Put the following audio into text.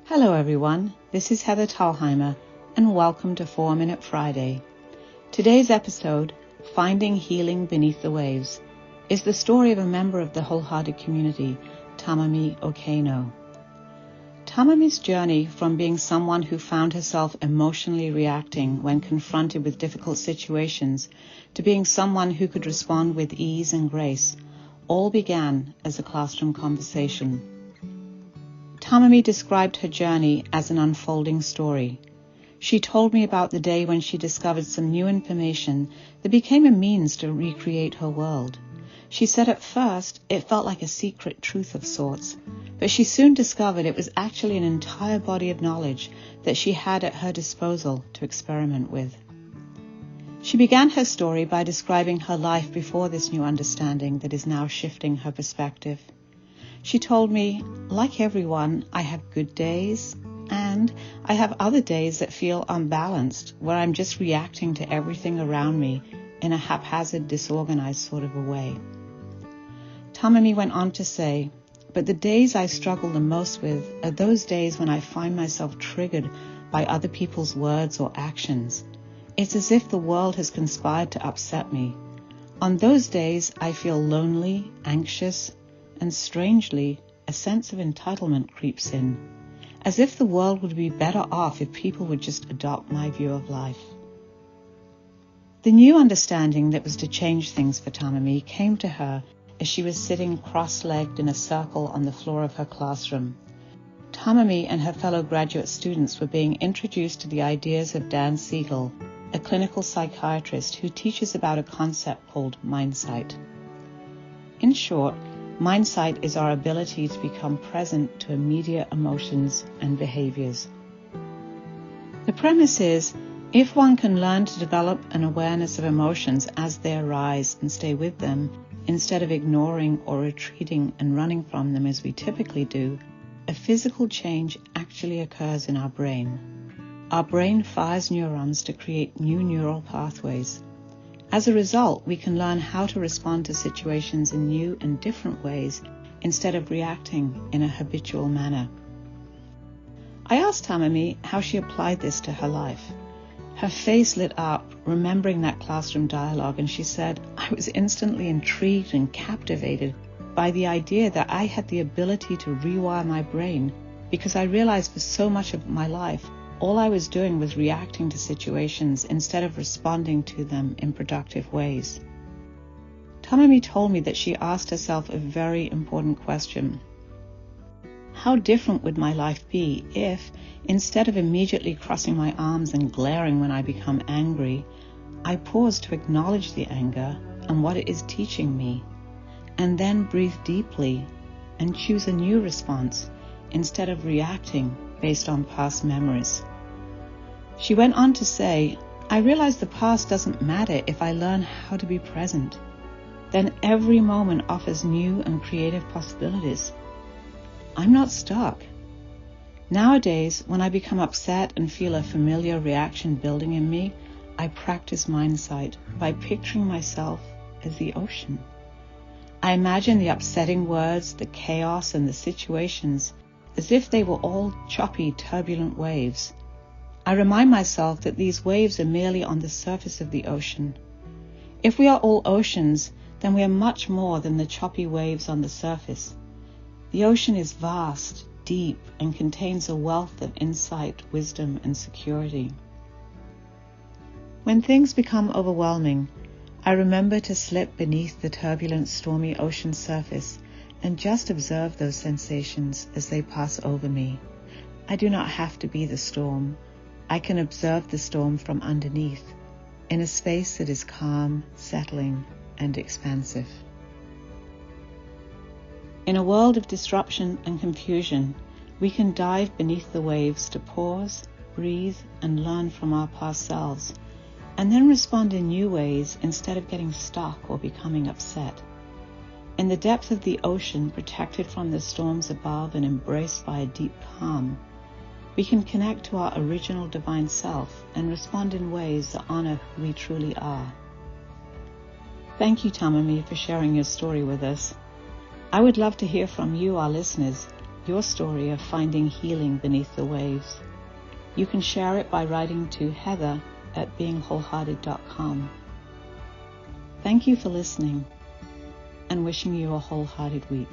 Hello everyone, this is Heather Thalheimer and welcome to 4 Minute Friday. Today's episode, Finding Healing Beneath the Waves, is the story of a member of the Wholehearted community, Tamami Okeno. Tamami's journey from being someone who found herself emotionally reacting when confronted with difficult situations to being someone who could respond with ease and grace all began as a classroom conversation. Tamami described her journey as an unfolding story. She told me about the day when she discovered some new information that became a means to recreate her world. She said at first it felt like a secret truth of sorts, but she soon discovered it was actually an entire body of knowledge that she had at her disposal to experiment with. She began her story by describing her life before this new understanding that is now shifting her perspective. She told me, like everyone, I have good days, and I have other days that feel unbalanced, where I'm just reacting to everything around me in a haphazard, disorganized sort of a way. Tamami went on to say, but the days I struggle the most with are those days when I find myself triggered by other people's words or actions. It's as if the world has conspired to upset me. On those days, I feel lonely, anxious, and strangely, a sense of entitlement creeps in, as if the world would be better off if people would just adopt my view of life. The new understanding that was to change things for Tamami came to her as she was sitting cross-legged in a circle on the floor of her classroom. Tamami and her fellow graduate students were being introduced to the ideas of Dan Siegel, a clinical psychiatrist who teaches about a concept called mindsight. In short, mindsight is our ability to become present to immediate emotions and behaviors. The premise is, if one can learn to develop an awareness of emotions as they arise and stay with them, instead of ignoring or retreating and running from them as we typically do, a physical change actually occurs in our brain. Our brain fires neurons to create new neural pathways. As a result, we can learn how to respond to situations in new and different ways instead of reacting in a habitual manner. I asked Tamami how she applied this to her life. Her face lit up, remembering that classroom dialogue, and she said, I was instantly intrigued and captivated by the idea that I had the ability to rewire my brain, because I realized for so much of my life, all I was doing was reacting to situations instead of responding to them in productive ways. Tamami told me that she asked herself a very important question. How different would my life be if, instead of immediately crossing my arms and glaring when I become angry, I paused to acknowledge the anger and what it is teaching me, and then breathe deeply and choose a new response instead of reacting based on past memories. She went on to say, I realize the past doesn't matter if I learn how to be present. Then every moment offers new and creative possibilities. I'm not stuck. Nowadays, when I become upset and feel a familiar reaction building in me, I practice mindsight by picturing myself as the ocean. I imagine the upsetting words, the chaos, and the situations as if they were all choppy, turbulent waves. I remind myself that these waves are merely on the surface of the ocean. If we are all oceans, then we are much more than the choppy waves on the surface. The ocean is vast, deep, and contains a wealth of insight, wisdom, and security. When things become overwhelming, I remember to slip beneath the turbulent, stormy ocean surface and just observe those sensations as they pass over me. I do not have to be the storm. I can observe the storm from underneath, in a space that is calm, settling, and expansive. In a world of disruption and confusion, we can dive beneath the waves to pause, breathe, and learn from our past selves, and then respond in new ways instead of getting stuck or becoming upset. In the depth of the ocean, protected from the storms above and embraced by a deep calm, we can connect to our original divine self and respond in ways that honor who we truly are. Thank you, Tamami, for sharing your story with us. I would love to hear from you, our listeners. your story of finding healing beneath the waves. You can share it by writing to heather@beingwholehearted.com. Thank you for listening and wishing you a wholehearted week.